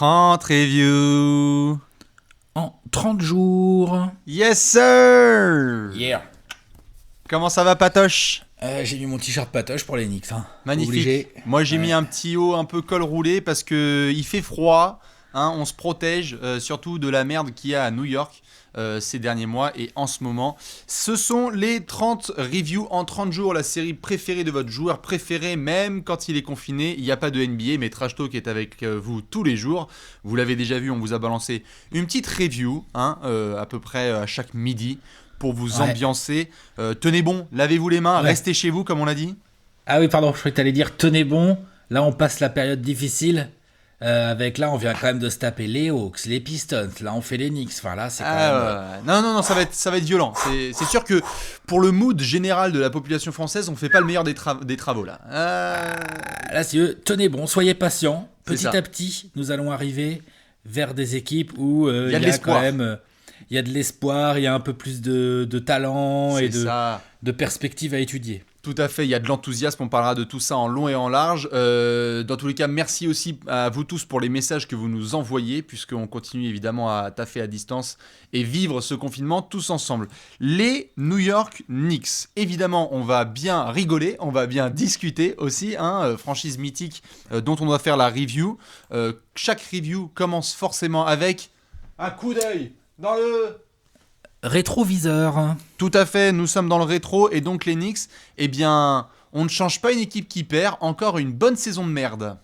30 reviews. En 30 jours. Yes sir. Yeah. Comment ça va Patoche? J'ai mis mon t-shirt patoche pour les Knicks. Magnifique. Obligé. Moi j'ai mis un petit haut un peu col roulé parce que il fait froid. On se protège surtout de la merde qu'il y a à New York ces derniers mois et en ce moment. Ce sont les 30 reviews en 30 jours, la série préférée de votre joueur préféré, même quand il est confiné. Il n'y a pas de NBA, mais Trash Talk est avec vous tous les jours. Vous l'avez déjà vu, on vous a balancé une petite review à peu près à chaque midi pour vous ambiancer. Tenez bon, lavez-vous les mains, restez chez vous comme on l'a dit. Ah oui, pardon, je croyais que tu allais dire tenez bon. Là, on passe la période difficile. On vient quand même de se taper les Hawks, les Pistons. Là, on fait les Knicks. Enfin, là, c'est quand même. Non, ça va être violent. C'est sûr que pour le mood général de la population française, on fait pas le meilleur des travaux là. Là, tenez bon, soyez patients. Petit ça. à petit, nous allons arriver vers des équipes où il y a de l'espoir. Quand même. Il y a de l'espoir, il y a un peu plus de talent et de perspectives à étudier. Tout à fait, il y a de l'enthousiasme, on parlera de tout ça en long et en large. Dans tous les cas, merci aussi à vous tous pour les messages que vous nous envoyez, puisqu'on continue évidemment à taffer à distance et vivre ce confinement tous ensemble. Les New York Knicks, évidemment, on va bien rigoler, on va bien discuter aussi, franchise mythique dont on doit faire la review. Chaque review commence forcément avec un coup d'œil dans le... Rétroviseur. Tout à fait, nous sommes dans le rétro et donc les Knicks, eh bien, on ne change pas une équipe qui perd, encore une bonne saison de merde.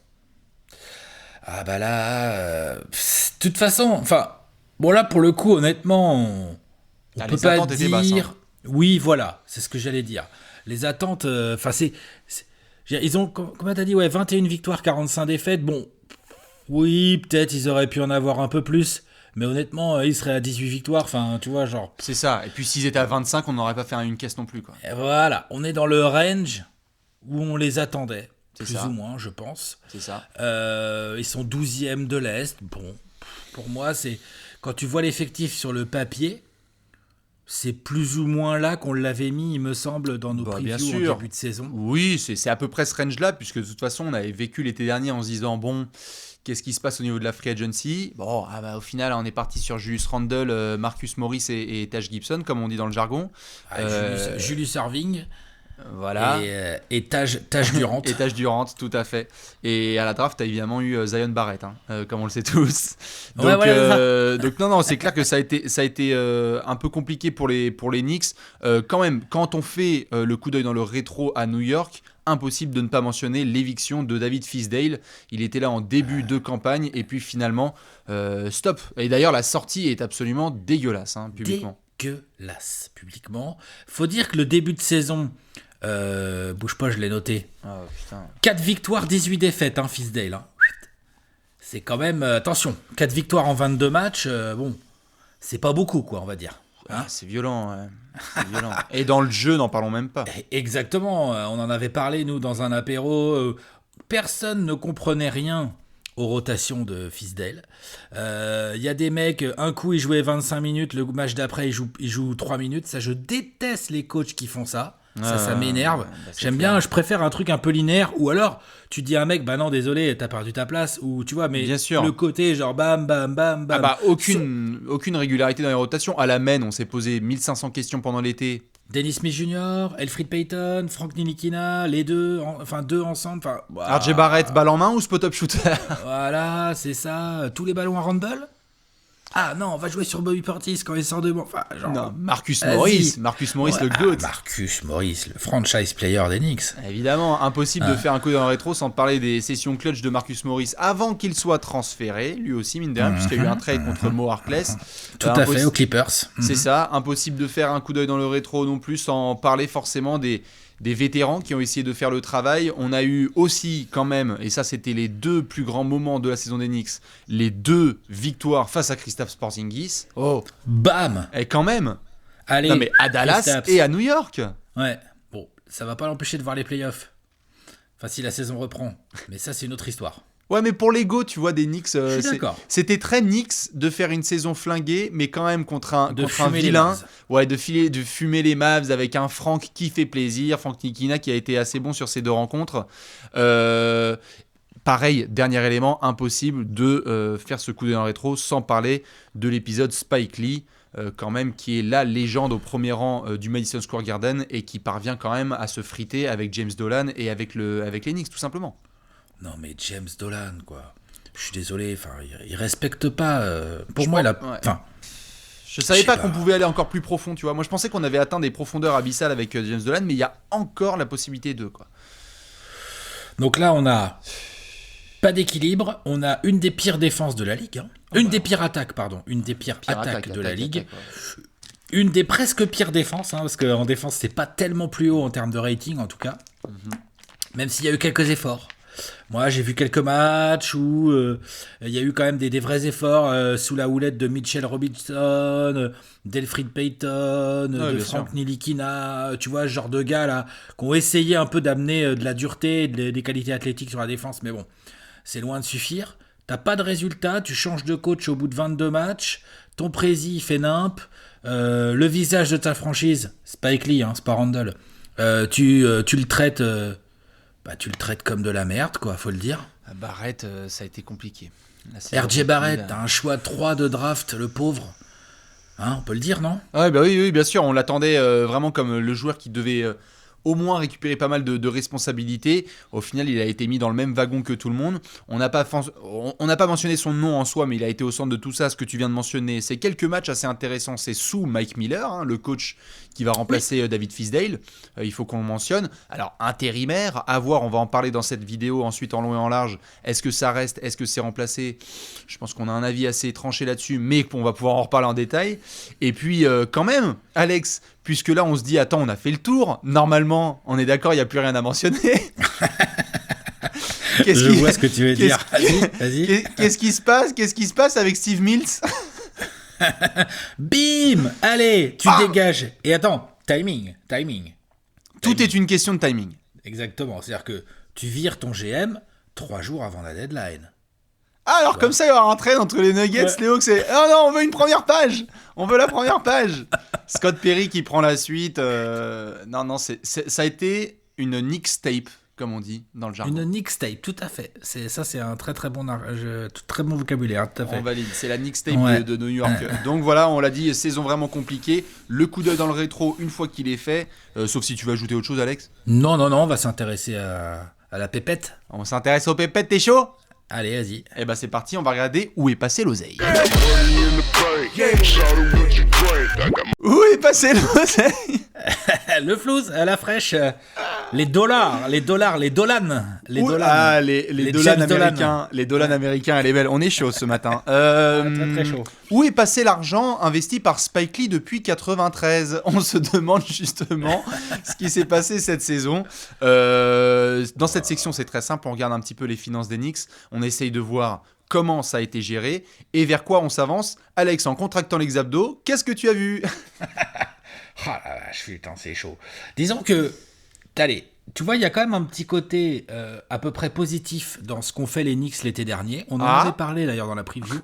Ah bah là, de toute façon, enfin, bon là pour le coup, honnêtement, on peut pas dire... Basses, Oui, voilà, c'est ce que j'allais dire. Les attentes, ils ont, comment t'as dit, 21 victoires, 45 défaites, bon, oui, peut-être ils auraient pu en avoir un peu plus. Mais honnêtement, ils seraient à 18 victoires, enfin, tu vois, genre... C'est ça, et puis s'ils étaient à 25, on n'aurait pas fait une caisse non plus, quoi. Et voilà, on est dans le range où on les attendait, plus ça. ou moins, je pense. C'est ça. Ils sont 12e de l'Est, bon, pour moi, c'est... Quand tu vois l'effectif sur le papier, c'est plus ou moins là qu'on l'avait mis, il me semble, dans nos previews en début de saison. Oui, c'est à peu près ce range-là, puisque de toute façon, on avait vécu l'été dernier en se disant, bon... Qu'est-ce qui se passe au niveau de la free agency? Bon, au final, on est parti sur Julius Randle, Marcus Morris et Taj Gibson, comme on dit dans le jargon. Julius Erving. Voilà. Et Taj Durant. Et Taj Durant, tout à fait. Et à la draft, tu as évidemment eu Zion Barrett, comme on le sait tous. Donc, donc non, c'est clair que ça a été un peu compliqué pour les Knicks. Quand même, quand on fait le coup d'œil dans le rétro à New York, impossible de ne pas mentionner l'éviction de David Fisdale. Il était là en début de campagne et puis finalement, stop. Et d'ailleurs, la sortie est absolument dégueulasse, publiquement. Dégueulasse, publiquement. Faut dire que le début de saison, bouge pas, je l'ai noté. Oh, putain. 4 victoires, 18 défaites, Fisdale. C'est quand même, attention, 4 victoires en 22 matchs, bon, c'est pas beaucoup, quoi, on va dire. C'est violent, ouais. C'est violent. Et dans le jeu, n'en parlons même pas. Exactement, on en avait parlé, nous, dans un apéro. Personne ne comprenait rien aux rotations de Fisdale. Il y a des mecs, un coup, ils jouaient 25 minutes, le match d'après, ils jouent 3 minutes. Ça, je déteste les coachs qui font ça. Ça m'énerve. J'aime bien, je préfère un truc un peu linéaire. Ou alors, tu dis à un mec, bah non, désolé, t'as perdu ta place. Ou tu vois, mais bien sûr. Le côté, genre bam, bam, bam, bam. Aucune régularité dans les rotations. À la main, on s'est posé 1500 questions pendant l'été. Dennis Smith Jr., Elfrid Payton, Frank Ntilikina, les deux ensemble. RJ Barrett, balle en main ou spot-up shooter? Voilà, c'est ça. Tous les ballons à Randle. Ah non, on va jouer sur Bobby Portis quand il sort de... Non, Marcus Morris, le GOAT. Marcus Morris, le franchise player des Knicks. Évidemment, impossible de faire un coup dans le rétro sans parler des sessions clutch de Marcus Morris avant qu'il soit transféré, lui aussi, mine de rien, puisqu'il y a eu un trade contre Mo Harkless. Tout à fait, aux Clippers. C'est ça, impossible de faire un coup d'œil dans le rétro non plus sans parler forcément des vétérans qui ont essayé de faire le travail. On a eu aussi quand même, et ça c'était les 2 plus grands moments de la saison des Knicks, les 2 victoires face à Kristaps Porzingis. Oh, bam. Et quand même. Allez, non mais à Dallas Kristaps. Et à New York. Ouais, bon, ça va pas l'empêcher de voir les playoffs. Enfin, si la saison reprend. Mais ça, c'est une autre histoire. Ouais, mais pour l'ego, tu vois, des Knicks, c'était très Knicks de faire une saison flinguée, mais quand même contre un vilain. Ouais, de fumer les Mavs avec un Frank qui fait plaisir, Frank Ntilikina qui a été assez bon sur ces 2 rencontres. pareil, dernier élément, impossible de faire ce coup d'œil dans le rétro sans parler de l'épisode Spike Lee, quand même, qui est la légende au premier rang du Madison Square Garden et qui parvient quand même à se friter avec James Dolan et avec les Knicks, tout simplement. Non mais James Dolan, quoi. Je suis désolé, enfin, il respecte pas. Pour moi, je savais pas qu'on pouvait aller encore plus profond, tu vois. Moi, je pensais qu'on avait atteint des profondeurs abyssales avec James Dolan, mais il y a encore la possibilité de, quoi. Donc là, on a pas d'équilibre, on a une des pires défenses de la ligue, hein. Une des pires attaques de la ligue. Ouais. Une des presque pires défenses, hein, parce qu'en défense, c'est pas tellement plus haut en termes de rating, en tout cas. Même s'il y a eu quelques efforts. Moi, j'ai vu quelques matchs où il y a eu quand même des vrais efforts sous la houlette de Mitchell Robinson, d'Elfrid Payton, de Frank Ntilikina, tu vois, ce genre de gars là, qui ont essayé un peu d'amener de la dureté et des qualités athlétiques sur la défense, mais bon, c'est loin de suffire. T'as pas de résultat, tu changes de coach au bout de 22 matchs, ton prési fait nimp, le visage de ta franchise, Spike Lee, hein, c'est pas Randle, tu le traites... tu le traites comme de la merde, quoi, faut le dire. Barrett, ça a été compliqué. RJ Barrett, t'as un choix 3 de draft, le pauvre. Hein, on peut le dire, non ? Ouais, oui, bien sûr. On l'attendait vraiment comme le joueur qui devait au moins récupérer pas mal de responsabilités. Au final, il a été mis dans le même wagon que tout le monde. On n'a pas mentionné son nom en soi, mais il a été au centre de tout ça, ce que tu viens de mentionner. C'est quelques matchs assez intéressants. C'est sous Mike Miller, hein, le coach qui va remplacer David Fisdale. Il faut qu'on le mentionne. Alors, intérimaire, à voir, on va en parler dans cette vidéo ensuite en long et en large. Est-ce que ça reste ? Est-ce que c'est remplacé ? Je pense qu'on a un avis assez tranché là-dessus, mais qu'on va pouvoir en reparler en détail. Et puis, quand même, Alex, puisque là, on se dit, attends, on a fait le tour. Normalement, on est d'accord, il n'y a plus rien à mentionner. Je vois ce que tu veux dire. Vas-y. Qu'est-ce qui se passe avec Steve Mills ? Bim ! Allez, tu dégages. Et attends, timing. Tout est une question de timing. Exactement. C'est-à-dire que tu vires ton GM 3 jours avant la deadline. Ah, alors comme ça, il va rentrer entre les Nuggets, les Hawks, c'est... Oh non, on veut une première page. On veut la première page. Scott Perry qui prend la suite. Non, ça a été une Knicks tape, comme on dit dans le jargon. Une Knicks tape, tout à fait. C'est un très très bon vocabulaire, tout à fait. On valide, c'est la Knicks tape de New York. Donc voilà, on l'a dit, saison vraiment compliquée. Le coup d'œil dans le rétro, une fois qu'il est fait, sauf si tu veux ajouter autre chose, Alex. Non, on va s'intéresser à la pépette. On s'intéresse aux pépettes, t'es chaud ? Allez, vas-y. Eh ben c'est parti, on va regarder où est passé l'oseille. Où est passé l'oseille ? Le flouze, la fraîche, les dollars, les Dolan. Les Dolan américains. Les Dolan américains, elle est belle. On est chaud ce matin. Très très chaud. Où est passé l'argent investi par Spike Lee depuis 93 ? On se demande justement ce qui s'est passé cette saison. Dans cette section, c'est très simple. On regarde un petit peu les finances des Knicks. On essaye de voir comment ça a été géré et vers quoi on s'avance. Alex, en contractant les abdos, qu'est-ce que tu as vu ? Ah la vache, putain, c'est chaud. Disons que, allez, tu vois, il y a quand même un petit côté à peu près positif dans ce qu'ont fait les Knicks l'été dernier. On en avait parlé d'ailleurs dans la preview.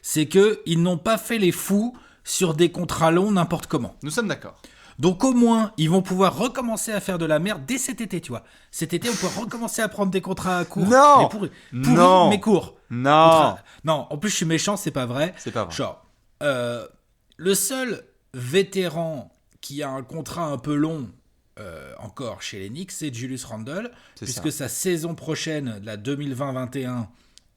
C'est qu'ils n'ont pas fait les fous sur des contrats longs n'importe comment. Nous sommes d'accord. Donc au moins, ils vont pouvoir recommencer à faire de la merde dès cet été, tu vois. Cet été, on peut recommencer à prendre des contrats courts. Non, pourris, non, mais courts. Non. Non, en plus, je suis méchant, c'est pas vrai. C'est pas vrai. Genre, le seul vétéran qui a un contrat un peu long encore chez les Knicks, c'est Julius Randle, puisque sa saison prochaine, la 2020-21,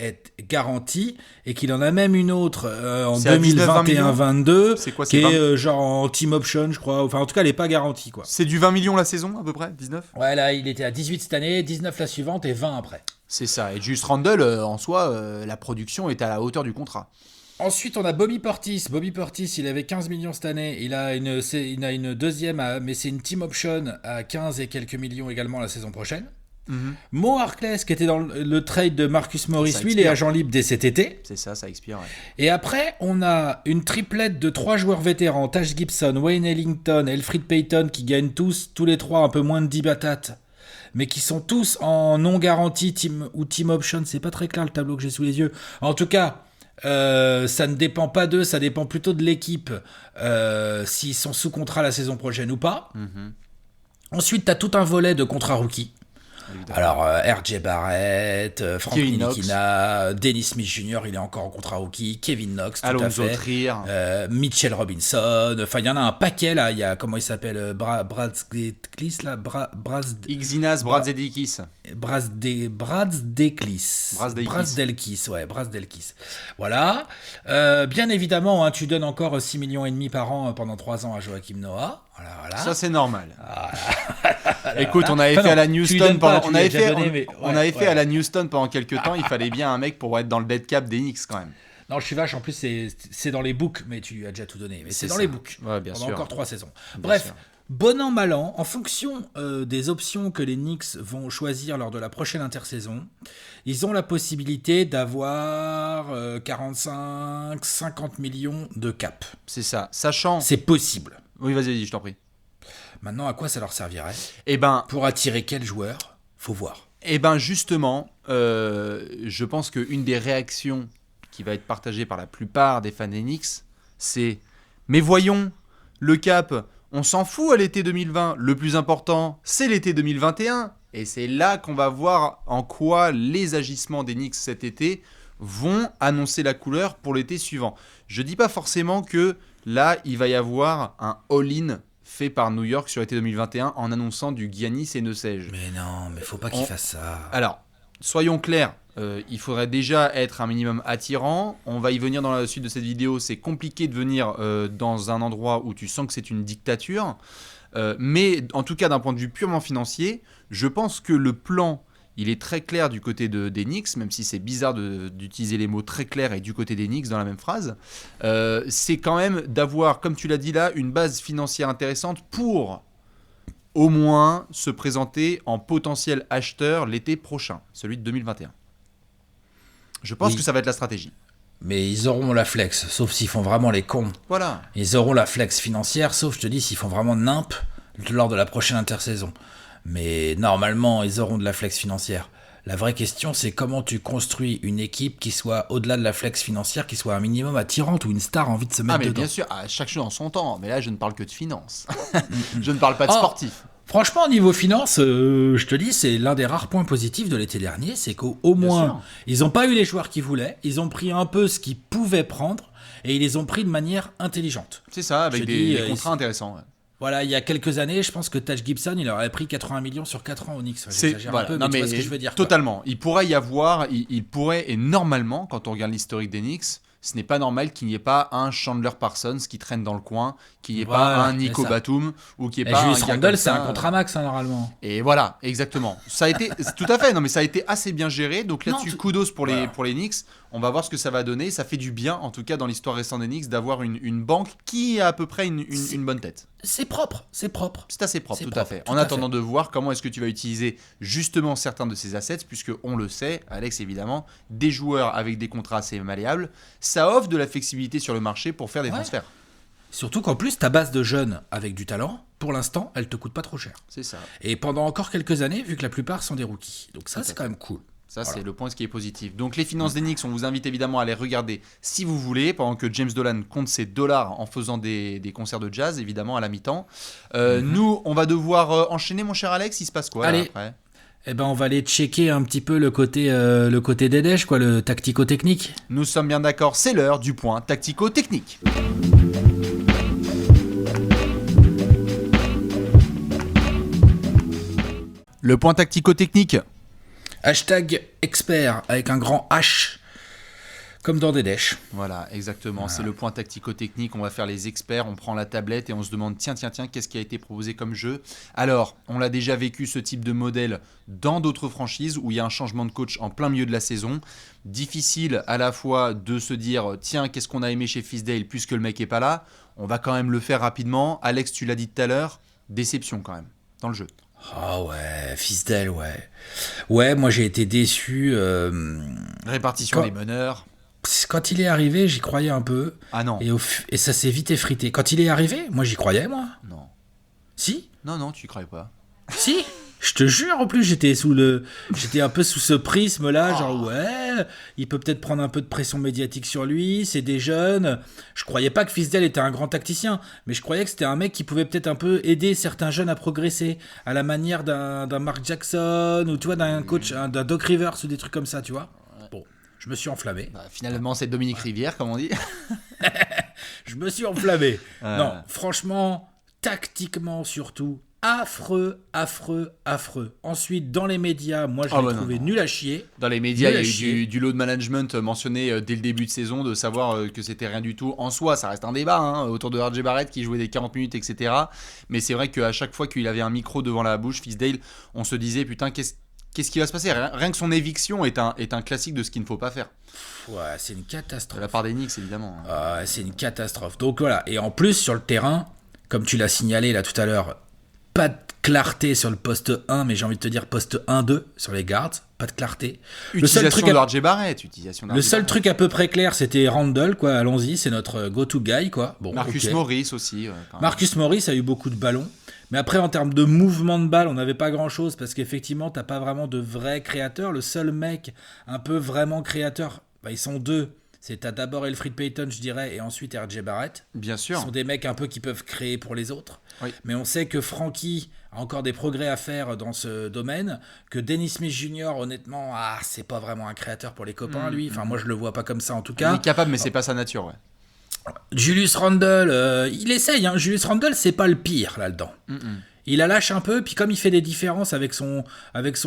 est garantie et qu'il en a même une autre en 2021-22 qui est genre en team option, je crois. Enfin, en tout cas, elle n'est pas garantie, quoi. C'est du 20 millions la saison, à peu près, 19 ? Ouais, là, il était à 18 cette année, 19 la suivante et 20 après. C'est ça. Et juste Randle, en soi, la production est à la hauteur du contrat. Ensuite, on a Bobby Portis. Bobby Portis, il avait 15 millions cette année. Il a une deuxième, mais c'est une team option à 15 et quelques millions également la saison prochaine. Mo Harkless, qui était dans le trade de Marcus Morris, lui, il est agent libre dès cet été. C'est ça, ça expire. Ouais. Et après, on a une triplette de 3 joueurs vétérans, Taj Gibson, Wayne Ellington, Elfrid Payton, qui gagnent tous les 3 un peu moins de 10 batates, mais qui sont tous en non garantie team option. C'est pas très clair le tableau que j'ai sous les yeux. En tout cas, ça ne dépend pas d'eux, ça dépend plutôt de l'équipe s'ils sont sous contrat la saison prochaine ou pas. Ensuite, tu as tout un volet de contrats rookies. évidemment. Alors, R.J. Barrett, Frank Kevin Knox. Nilikina, Dennis Smith Jr., il est encore en contrat rookie, Kevin Knox, tout à Alonso fait. Trier. Mitchell Robinson, enfin, il y en a un paquet, là. Il y a, comment il s'appelle, Brazdeikis, là, Xinas Brazdeikis. Brazdeikis. Voilà. Bien évidemment, hein, tu donnes encore 6,5 millions par an pendant 3 ans à Joachim Noah. Voilà. Ça, c'est normal. Voilà. Écoute, on avait Enfin, fait à la tu lui Newston donnes pas, pendant, tu on lui as avait déjà fait, donné, mais on ouais, avait fait ouais. à la Newston pendant quelques temps. Il fallait bien un mec pour être dans le dead cap d'Enix quand même. Non, je suis vache, en plus, c'est dans les books, mais tu lui as déjà tout donné. Mais c'est dans ça. les books. Ouais, bien pendant sûr. encore 3 saisons. Bien Bref, sûr. bon an, mal an, en fonction des options que les Knicks vont choisir lors de la prochaine intersaison, ils ont la possibilité d'avoir 45-50 millions de cap. C'est ça. Sachant. C'est possible. Oui, vas-y, je t'en prie. Maintenant, à quoi ça leur servirait? Eh ben, Pour attirer quel joueur? Faut voir. justement, je pense qu'une des réactions qui va être partagée par la plupart des fans des Knicks, c'est « Mais voyons, le cap, on s'en fout à l'été 2020. Le plus important, c'est l'été 2021. » Et c'est là qu'on va voir en quoi les agissements des Knicks cet été vont annoncer la couleur pour l'été suivant. Je dis pas forcément que là, il va y avoir un all-in fait par New York sur l'été 2021 en annonçant du Giannis et ne sais-je. Mais non, mais faut pas qu'il fasse ça. Alors, soyons clairs, il faudrait déjà être un minimum attirant. On va y venir dans la suite de cette vidéo. C'est compliqué de venir dans un endroit où tu sens que c'est une dictature. Mais en tout cas, d'un point de vue purement financier, je pense que le plan, il est très clair du côté des Knicks, même si c'est bizarre d'utiliser les mots très clairs et du côté des Knicks dans la même phrase. C'est quand même d'avoir, comme tu l'as dit là, une base financière intéressante pour au moins se présenter en potentiel acheteur l'été prochain, celui de 2021. Je pense Oui. que ça va être la stratégie. Mais ils auront la flex, sauf s'ils font vraiment les cons. Voilà. Ils auront la flex financière, sauf, je te dis, s'ils font vraiment nimp lors de la prochaine intersaison. Mais normalement, ils auront de la flex financière. La vraie question, c'est comment tu construis une équipe qui soit, au-delà de la flex financière, qui soit un minimum attirante, où une star a envie de se mettre Ah mais dedans. bien sûr, chaque chose en son temps. Mais là, je ne parle que de finance. Je ne parle pas de Oh. sportif. Franchement, niveau finance, je te dis, c'est l'un des rares points positifs de l'été dernier, c'est qu'au moins, sûr. ils n'ont pas eu les joueurs qu'ils voulaient, ils ont pris un peu ce qu'ils pouvaient prendre, et ils les ont pris de manière intelligente. C'est ça, avec Je des dis, contrats intéressants. Ouais. Voilà, il y a quelques années, je pense que Taj Gibson, il aurait pris 80 millions sur 4 ans au Knicks. J'exagère Voilà. un peu, Non, mais tu vois ce que je veux dire. quoi. Totalement. Il pourrait y avoir, il pourrait, et normalement, quand on regarde l'historique des Knicks, ce n'est pas normal qu'il n'y ait pas un Chandler Parsons qui traîne dans le coin, qu'il n'y ait Voilà, pas un Nico c'est ça. Batum, ou qu'il n'y ait Et pas Julius un gars Randle, comme c'est ça. un contrat max, hein, normalement. Et voilà, exactement. Ça a été, tout à fait, non mais ça a été assez bien géré. Donc là-dessus, Non, kudos pour voilà. les Knicks. On va voir ce que ça va donner. Ça fait du bien, en tout cas dans l'histoire récente des Knicks, d'avoir une banque qui a à peu près une bonne tête. C'est propre, c'est propre. C'est assez propre, C'est tout propre, à fait. tout En à attendant fait. de voir comment est-ce que tu vas utiliser justement certains de ces assets, puisque on le sait, Alex évidemment, des joueurs avec des contrats assez malléables, ça offre de la flexibilité sur le marché pour faire des Ouais. transferts. Surtout qu'en plus, ta base de jeunes avec du talent, pour l'instant, elle te coûte pas trop cher. C'est ça. Et pendant encore quelques années, vu que la plupart sont des rookies. Donc ça, Tout à c'est quand même cool. Ça, Voilà. c'est le point qui est positif. Donc, les finances des Knicks, on vous invite évidemment à les regarder si vous voulez, pendant que James Dolan compte ses dollars en faisant des concerts de jazz, évidemment, à la mi-temps. Nous, on va devoir enchaîner, mon cher Alex. Il se passe quoi là, Allez. après Eh ben, on va aller checker un petit peu le côté Dédèche, quoi, le tactico-technique. Nous sommes bien d'accord, c'est l'heure du point tactico-technique. Le point tactico-technique. Hashtag expert avec un grand H, comme dans Dédèche. Voilà, exactement. C'est le point tactico-technique. On va faire les experts, on prend la tablette et on se demande tiens, qu'est-ce qui a été proposé comme jeu. Alors, on l'a déjà vécu ce type de modèle dans d'autres franchises où il y a un changement de coach en plein milieu de la saison. Difficile à la fois de se dire tiens, qu'est-ce qu'on a aimé chez Fisdale puisque le mec est pas là. On va quand même le faire rapidement. Alex, tu l'as dit tout à l'heure, déception quand même dans le jeu. Ah ouais, Fisdale, ouais. Ouais, moi j'ai été déçu. Répartition Quand- des meneurs. Quand il est arrivé, j'y croyais un peu. Ah non, Et ça s'est vite effrité. Quand il est arrivé, moi j'y croyais, moi. non. Si, Non, tu y croyais pas. si. Je te jure, en plus, j'étais un peu sous ce prisme-là, genre ouais, il peut peut-être prendre un peu de pression médiatique sur lui, c'est des jeunes. Je croyais pas que FizzDale était un grand tacticien, mais je croyais que c'était un mec qui pouvait peut-être un peu aider certains jeunes à progresser, à la manière d'un Mark Jackson, ou tu vois, d'un coach, d'un Doc Rivers, ou des trucs comme ça, tu vois. Bon, je me suis enflammé. Bah, finalement, c'est Dominique Rivière, comme on dit. Je me suis enflammé. Non, franchement, tactiquement surtout, affreux. Ensuite, dans les médias, moi je l'ai trouvé nul à chier. Dans les médias, il y a eu du load management mentionné dès le début de saison, de savoir que c'était rien du tout. En soi, ça reste un débat autour de RJ Barrett qui jouait des 40 minutes, etc. Mais c'est vrai qu'à chaque fois qu'il avait un micro devant la bouche, FizzDale, on se disait putain, qu'est-ce qui va se passer ? Rien que son éviction est un classique de ce qu'il ne faut pas faire. Ouais, c'est une catastrophe. De la part d'Enix, évidemment. C'est une catastrophe. Donc voilà, et en plus sur le terrain, comme tu l'as signalé là tout à l'heure, pas de clarté sur le poste 1, mais j'ai envie de te dire poste 1-2 sur les guards, pas de clarté. Utilisation de RJ Barrett. Le seul truc à peu près clair, c'était Randle, quoi. Allons-y, c'est notre go-to guy, quoi. Bon, Marcus Morris aussi. Marcus Morris a eu beaucoup de ballons. Mais après, en termes de mouvement de balle, on n'avait pas grand-chose parce qu'effectivement, t'as pas vraiment de vrai créateur. Le seul mec un peu vraiment créateur, ils sont deux. T'as d'abord Elfrid Payton, je dirais, et ensuite RJ Barrett. Bien sûr. Ce sont des mecs un peu qui peuvent créer pour les autres. Oui. Mais on sait que Frankie a encore des progrès à faire dans ce domaine, que Dennis Smith Jr., honnêtement, c'est pas vraiment un créateur pour les copains, lui. Enfin, moi, je le vois pas comme ça, en tout cas. Il est capable, mais c'est pas sa nature, ouais. Julius Randle, il essaye. Julius Randle, c'est pas le pire, là-dedans. Il la lâche un peu, puis comme il fait des différences avec son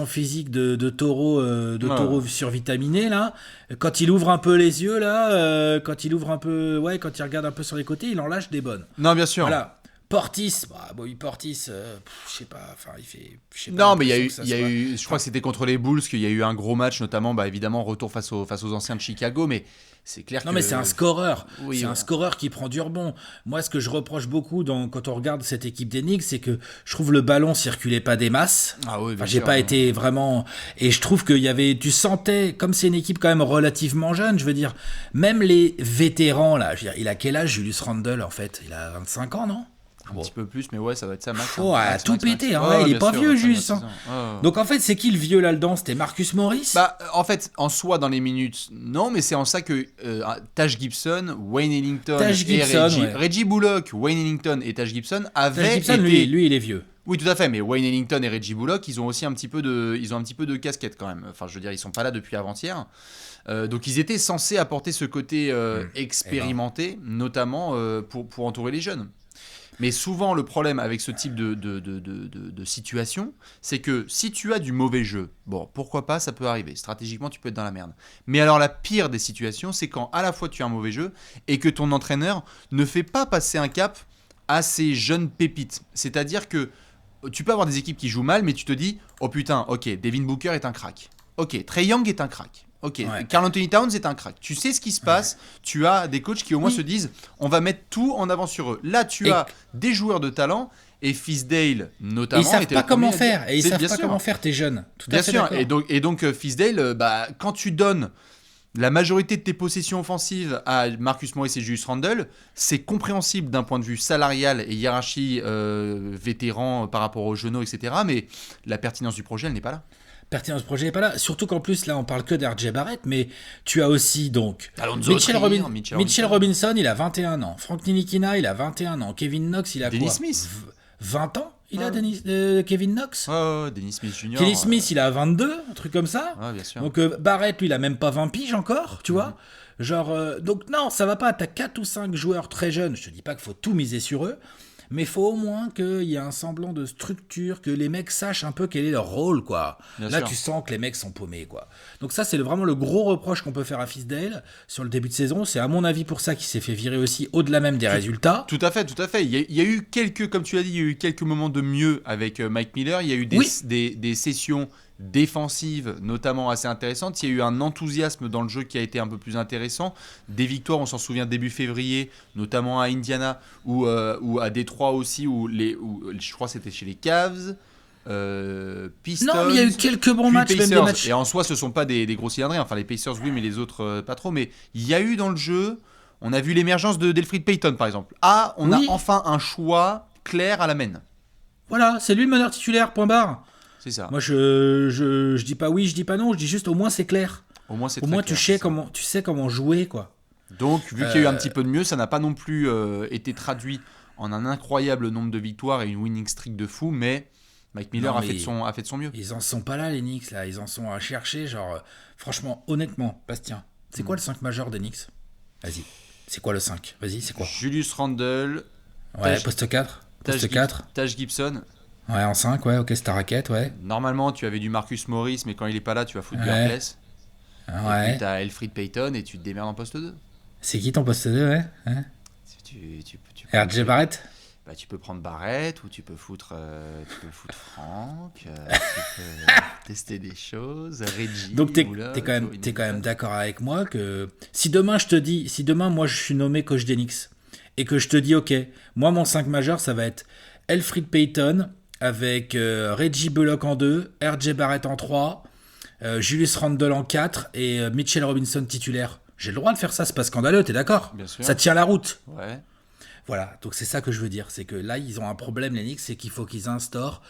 physique de taureau, taureau survitaminé, là, quand il ouvre un peu les yeux, là, quand il regarde un peu sur les côtés, il en lâche des bonnes. Non, bien sûr. Voilà. Portis, je sais pas, enfin, il fait. Non, mais il y a eu, je crois que c'était contre les Bulls qu'il y a eu un gros match, notamment, évidemment, retour face aux anciens de Chicago, mais c'est clair que. Non, mais c'est un scoreur. Oui, un scoreur qui prend du rebond. Moi, ce que je reproche beaucoup quand on regarde cette équipe d'Enix, c'est que je trouve le ballon circulait pas des masses. Ah oui, bien j'ai sûr, pas été vraiment. Et je trouve tu sentais, comme c'est une équipe quand même relativement jeune, je veux dire, même les vétérans, là, je veux dire, il a quel âge, Julius Randle, en fait ? Il a 25 ans, non ? Un petit peu plus, mais ouais, ça va être ça, max. Ouais, tout pété, il est pas vieux, juste. Donc en fait, c'est qui le vieux là-dedans ? C'était Marcus Morris ? En fait, en soi, dans les minutes, non, mais c'est en ça que Taj Gibson, Wayne Ellington Reggie Bullock, Wayne Ellington et Taj Gibson avaient été... lui, il est vieux. Oui, tout à fait, mais Wayne Ellington et Reggie Bullock, ils ont aussi un petit peu de casquette quand même. Enfin, je veux dire, ils sont pas là depuis avant-hier. Donc ils étaient censés apporter ce côté expérimenté, notamment pour entourer les jeunes. Mais souvent, le problème avec ce type de situation, c'est que si tu as du mauvais jeu, bon, pourquoi pas, ça peut arriver. Stratégiquement, tu peux être dans la merde. Mais alors, la pire des situations, c'est quand à la fois tu as un mauvais jeu et que ton entraîneur ne fait pas passer un cap à ces jeunes pépites. C'est-à-dire que tu peux avoir des équipes qui jouent mal, mais tu te dis, oh putain, ok, Devin Booker est un crack. Ok, Trae Young est un crack. Ok, Karl Anthony Towns est un crack. Tu sais ce qui se passe. Tu as des coachs qui au moins se disent on va mettre tout en avant sur eux. Là, tu as des joueurs de talent et FizzDale notamment. Ils savent pas comment faire. Et ils savent pas comment faire tes jeunes. Tout à fait sûr. D'accord. Et donc FizzDale, quand tu donnes la majorité de tes possessions offensives à Marcus Morris et Julius Randle, c'est compréhensible d'un point de vue salarial et hiérarchie vétéran par rapport aux genoux, etc. Mais la pertinence du projet, elle n'est pas là. Pertinence du projet n'est pas là. Surtout qu'en plus, là, on parle que d'RJ Barrett, mais tu as aussi, donc, Mitchell Robinson, il a 21 ans. Frank Ntilikina, il a 21 ans. Kevin Knox, il a Dennis quoi Smith. 20 ans il a Kevin Knox. Dennis Smith Jr. Kenny Smith, il a 22, un truc comme ça. Bien sûr. Donc Barrett, lui, il a même pas 20 piges encore, tu vois. Genre, donc non, ça va pas. T'as 4 ou 5 joueurs très jeunes. Je te dis pas qu'il faut tout miser sur eux. Mais il faut au moins qu'il y ait un semblant de structure, que les mecs sachent un peu quel est leur rôle, quoi. Bien Là, sûr. tu sens que les mecs sont paumés, quoi. Donc ça, c'est vraiment le gros reproche qu'on peut faire à FizzDale sur le début de saison. C'est à mon avis pour ça qu'il s'est fait virer aussi, au-delà même des résultats. Tout à fait. Il y a eu comme tu l'as dit, il y a eu quelques moments de mieux avec Mike Miller. Il y a eu des sessions défensive notamment assez intéressante. Il y a eu un enthousiasme dans le jeu qui a été un peu plus intéressant. Des victoires, on s'en souvient début février, notamment à Indiana ou à Détroit aussi, où je crois que c'était chez les Cavs. Pistons, non, mais il y a eu quelques bons matchs, Pacers, même des matchs. Et en soi, ce ne sont pas des gros cylindrés. Enfin, les Pacers, oui, mais les autres, pas trop. Mais il y a eu dans le jeu, on a vu l'émergence d'Elfrid Payton, par exemple. On a enfin un choix clair à la main. Voilà, c'est lui le meneur titulaire, point barre. C'est ça. Moi, je dis pas oui, je dis pas non, je dis juste au moins c'est clair. Au moins, c'est Au très moins, clair, tu sais comment jouer, quoi. Donc, vu qu'il y a eu un petit peu de mieux, ça n'a pas non plus été traduit en un incroyable nombre de victoires et une winning streak de fou, mais Mike Miller Non, a mais fait de son mieux. Ils en sont pas là, les Knicks, là. Ils en sont à chercher, genre... franchement, honnêtement, Bastien, c'est quoi le 5 majeur des Knicks? Vas-y. C'est quoi le 5? Vas-y, c'est quoi? Julius Randle, Ouais, poste 4. Poste 4. Taj Gibson. Ouais, en 5, ouais, ok, c'est ta raquette, ouais. Normalement, tu avais du Marcus Morris, mais quand il est pas là, tu vas foutre du Harkless. Et Ouais. puis t'as Elfrid Payton et tu te démerdes en poste 2. C'est qui ton poste 2, ouais? Hein? Tu RJ Barrett? Bah, tu peux prendre Barrett ou tu peux foutre Franck, tu peux tester des choses, Reggie. Donc t'es quand même d'accord avec moi que si demain moi je suis nommé coach des Knicks et que je te dis ok, moi mon 5 majeur ça va être Elfrid Payton avec Reggie Bullock en 2, RJ Barrett en 3, Julius Randle en 4 et Mitchell Robinson titulaire. J'ai le droit de faire ça, c'est pas scandaleux, t'es d'accord? Bien sûr. Ça tient la route. Ouais. Voilà, donc c'est ça que je veux dire, c'est que là ils ont un problème les Knicks, c'est qu'il faut qu'ils instaurent,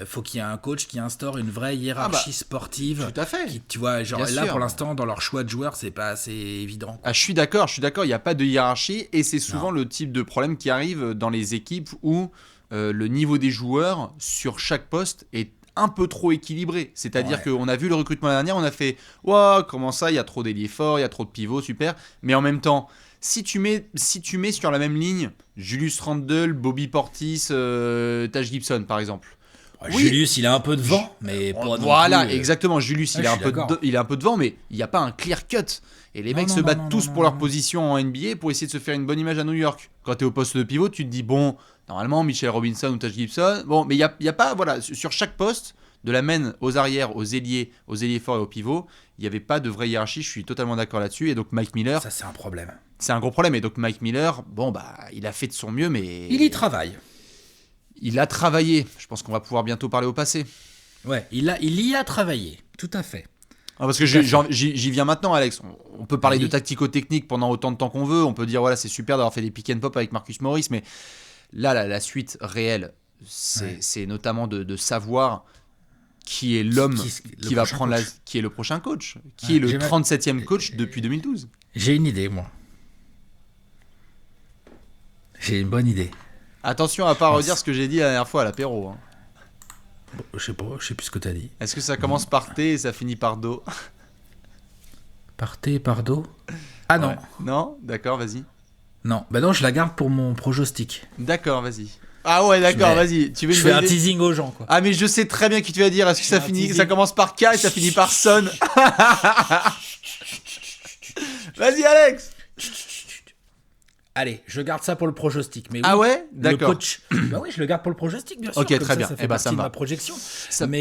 faut qu'il y ait un coach qui instaure une vraie hiérarchie sportive. Tout à fait. Qui, tu vois, genre Bien là sûr. pour l'instant dans leur choix de joueurs c'est pas assez évident. Ah, je suis d'accord, il n'y a pas de hiérarchie et c'est souvent le type de problème qui arrive dans les équipes où le niveau des joueurs sur chaque poste est un peu trop équilibré. C'est-à-dire qu'on a vu le recrutement l'année dernière, on a fait « Wow, comment ça, il y a trop d'ailiers forts, il y a trop de pivots, super. » Mais en même temps, si tu mets sur la même ligne Julius Randle, Bobby Portis, Taj Gibson par exemple. Oui. Julius il a un peu de vent, mais pas non voilà, plus, exactement. Julius, il a un peu de vent, mais il n'y a pas un clear cut. Et les mecs se battent tous pour leur position en NBA pour essayer de se faire une bonne image à New York. Quand tu es au poste de pivot, tu te dis, bon, normalement, Mitchell Robinson ou Taj Gibson, bon, mais il n'y a pas, voilà, sur chaque poste, de la main aux arrières, aux ailiers forts et aux pivots, il n'y avait pas de vraie hiérarchie, je suis totalement d'accord là-dessus. Et donc Mike Miller... Ça, c'est un problème. C'est un gros problème. Et donc Mike Miller, bon, bah, il a fait de son mieux, mais... Il y travaille. Il a travaillé. Je pense qu'on va pouvoir bientôt parler au passé. Ouais, il y a travaillé, tout à fait. Ah, parce que j'y viens maintenant, Alex. On peut parler de tactico-technique pendant autant de temps qu'on veut. On peut dire, voilà, c'est super d'avoir fait des pick and pop avec Marcus Morris. Mais là, la suite réelle, c'est notamment de savoir qui est l'homme qui va prendre qui est le prochain coach, qui est le 37e coach depuis 2012. J'ai une idée, moi. J'ai une bonne idée. Attention à pas redire ce que j'ai dit la dernière fois à l'apéro. Hein. Bon, je sais plus ce que t'as dit. Est-ce que ça commence par T et ça finit par Do? Par T et par Do? Ah non. Ouais. Non? D'accord, vas-y. Non, bah non, je la garde pour mon projostic. D'accord, vas-y. Ah ouais, d'accord, vas-y. Tu veux je fais un teasing aux gens, quoi. Ah, mais je sais très bien qui tu vas dire. Est-ce que ça commence par K et ça finit par Son? Vas-y, Alex. Allez, je garde ça pour le projostic. Mais oui, ah ouais, d'accord. Le coach. Bah oui, je le garde pour le projostic, bien sûr. Ok, très bien. Ça fait partie de ma projection. Ça va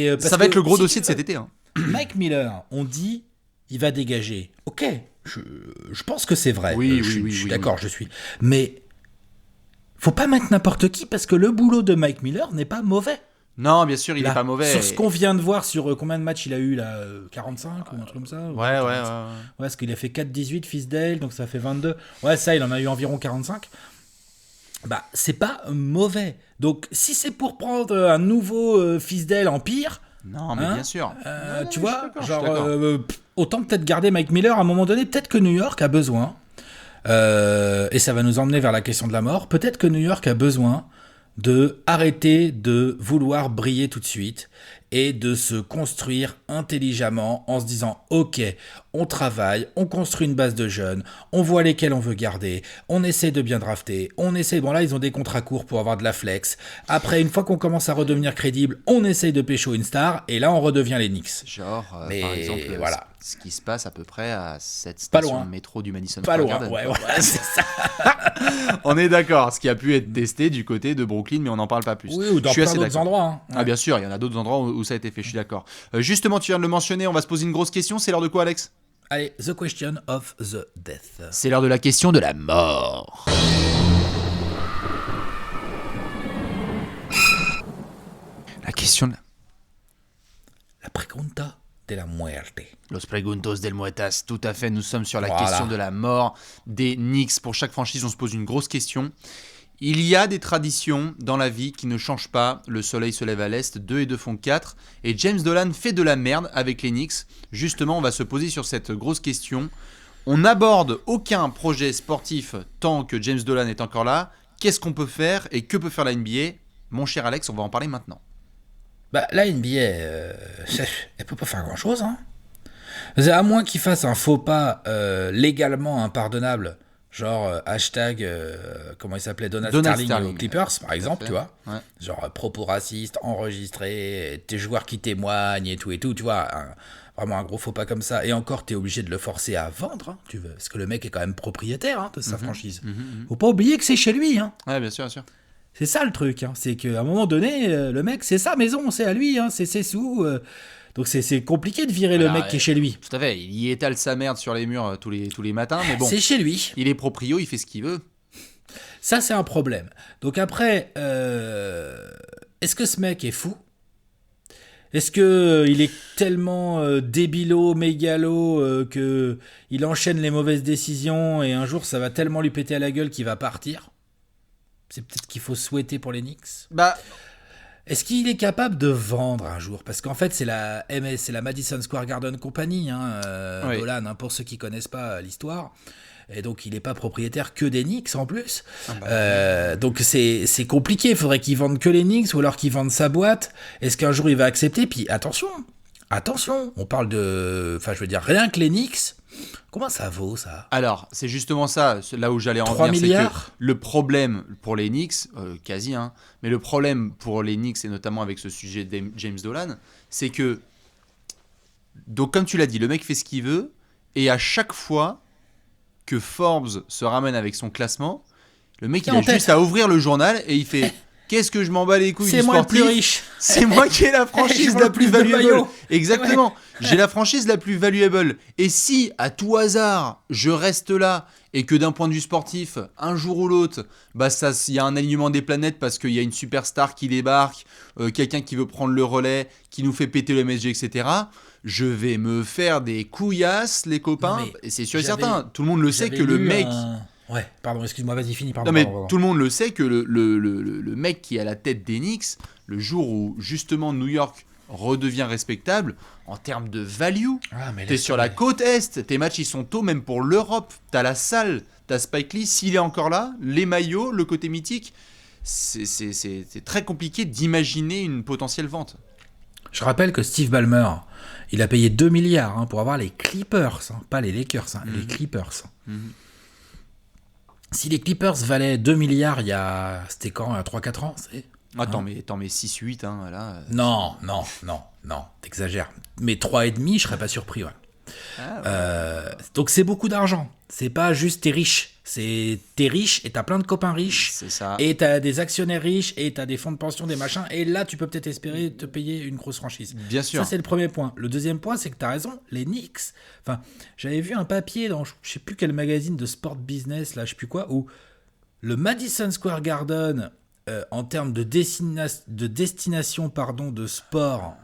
être le gros dossier de cet été. Hein. Mike Miller, on dit, il va dégager. Ok, je pense que c'est vrai. Oui, je suis d'accord, je suis. Mais faut pas mettre n'importe qui parce que le boulot de Mike Miller n'est pas mauvais. Non, bien sûr, il n'est pas mauvais. Sur ce qu'on vient de voir, sur combien de matchs il a eu là, 45 ou un truc comme ça. Ouais. Ouais, parce qu'il a fait 4-18 Fisdale, donc ça fait 22. Ouais, ça, il en a eu environ 45. Bah, c'est pas mauvais. Donc, si c'est pour prendre un nouveau Fisdale en pire. Non, mais bien sûr. Tu vois, genre, autant peut-être garder Mike Miller à un moment donné. Peut-être que New York a besoin. Et ça va nous emmener vers la question de la mort. Peut-être que New York a besoin de arrêter de vouloir briller tout de suite et de se construire intelligemment en se disant ok, on travaille, on construit une base de jeunes, on voit lesquels on veut garder, on essaie de bien drafter, bon là ils ont des contrats courts pour avoir de la flex, après une fois qu'on commence à redevenir crédible, on essaie de pécho une star et là on redevient les Knicks. Genre par exemple voilà. Ce qui se passe à peu près à cette station de métro du Madison Square Garden. Ouais, c'est ça. On est d'accord, ce qui a pu être testé du côté de Brooklyn, mais on n'en parle pas plus. Oui, ou dans plein d'autres endroits. Hein. Ah bien sûr, il y en a d'autres endroits où ça a été fait, je suis d'accord. Justement, tu viens de le mentionner, on va se poser une grosse question, c'est l'heure de quoi, Alex ? Allez, the question of the death. C'est l'heure de la question de la mort. La question de la pregunta de la muerte. Los preguntos del muertas, tout à fait, nous sommes sur la question de la mort des Knicks. Pour chaque franchise, on se pose une grosse question. Il y a des traditions dans la vie qui ne changent pas. Le soleil se lève à l'est, 2 et 2 font 4. Et James Dolan fait de la merde avec les Knicks. Justement, on va se poser sur cette grosse question. On n'aborde aucun projet sportif tant que James Dolan est encore là. Qu'est-ce qu'on peut faire et que peut faire la NBA? Mon cher Alex, on va en parler maintenant. Bah, la NBA, elle peut pas faire grand-chose. Hein. À moins qu'il fasse un faux pas légalement impardonnable. Genre hashtag, comment il s'appelait, Donald Sterling aux Clippers, par exemple, tu vois. Ouais. Genre propos racistes, enregistrés, tes joueurs qui témoignent et tout, tu vois. Vraiment un gros faux pas comme ça. Et encore, t'es obligé de le forcer à vendre, hein, tu veux. Parce que le mec est quand même propriétaire de sa franchise. Faut pas oublier que c'est chez lui. Hein. Ouais, bien sûr, bien sûr. C'est ça le truc. Hein. C'est qu'à un moment donné, le mec, c'est sa maison, c'est à lui, hein, c'est ses sous. Donc c'est compliqué de virer le mec qui est chez lui. Tout à fait, il y étale sa merde sur les murs tous les matins, mais bon. C'est chez lui. Il est proprio, il fait ce qu'il veut. Ça, c'est un problème. Donc après, est-ce que ce mec est fou? Est-ce qu'il est tellement débilo, mégalo, qu'il enchaîne les mauvaises décisions et un jour, ça va tellement lui péter à la gueule qu'il va partir? C'est peut-être qu'il faut souhaiter pour les Knicks. Est-ce qu'il est capable de vendre un jour? Parce qu'en fait, c'est la Madison Square Garden Company, oui. Dolan, pour ceux qui ne connaissent pas l'histoire. Et donc, il n'est pas propriétaire que des Knicks en plus. Donc, c'est compliqué. Il faudrait qu'il vende que les Knicks ou alors qu'il vende sa boîte. Est-ce qu'un jour, il va accepter? Puis, attention, on parle de... Enfin, je veux dire, rien que les Knicks... Comment ça vaut, ça? Alors, c'est justement ça, là où j'allais en venir. 3 milliards? C'est que le problème pour les Knicks, quasi, mais le problème pour les Knicks, et notamment avec ce sujet de James Dolan, c'est que, donc comme tu l'as dit, le mec fait ce qu'il veut, et à chaque fois que Forbes se ramène avec son classement, le mec, il a juste à ouvrir le journal, et il fait... Qu'est-ce que je m'en bats les couilles du sportif? C'est moi le plus riche. C'est moi qui ai la franchise la plus valuable. Exactement. Ouais. J'ai la franchise la plus valuable. Et si, à tout hasard, je reste là et que d'un point de vue sportif, un jour ou l'autre, il y a un alignement des planètes parce qu'il y a une superstar qui débarque, quelqu'un qui veut prendre le relais, qui nous fait péter le MSG, etc., je vais me faire des couillasses, les copains. Et c'est sûr et certain. Tout le monde le sait que le mec... Ouais, pardon, excuse-moi, vas-y, finis. Non, mais tout le monde le sait que le mec qui est à la tête des Knicks, le jour où justement New York redevient respectable, en termes de value, t'es sur la côte Est, tes matchs ils sont tôt, même pour l'Europe, t'as la salle, t'as Spike Lee, s'il est encore là, les maillots, le côté mythique, c'est très compliqué d'imaginer une potentielle vente. Je rappelle que Steve Ballmer, il a payé 2 milliards pour avoir les Clippers, pas les Lakers, les Clippers. Si les Clippers valaient 2 milliards c'était quand, il y a 3-4 ans, c'est... Attends, mais 6-8, là... Non, t'exagères. Mais 3,5, je serais pas surpris, ouais. Donc c'est beaucoup d'argent. C'est pas juste t'es riche. T'es riche et t'as plein de copains riches. C'est ça. Et t'as des actionnaires riches et t'as des fonds de pension, des machins. Et là, tu peux peut-être espérer te payer une grosse franchise. Bien sûr. Ça, c'est le premier point. Le deuxième point, c'est que t'as raison. Les Knicks. Enfin, j'avais vu un papier dans je sais plus quel magazine de sport business, là, je sais plus quoi, où le Madison Square Garden, en termes de destination de sport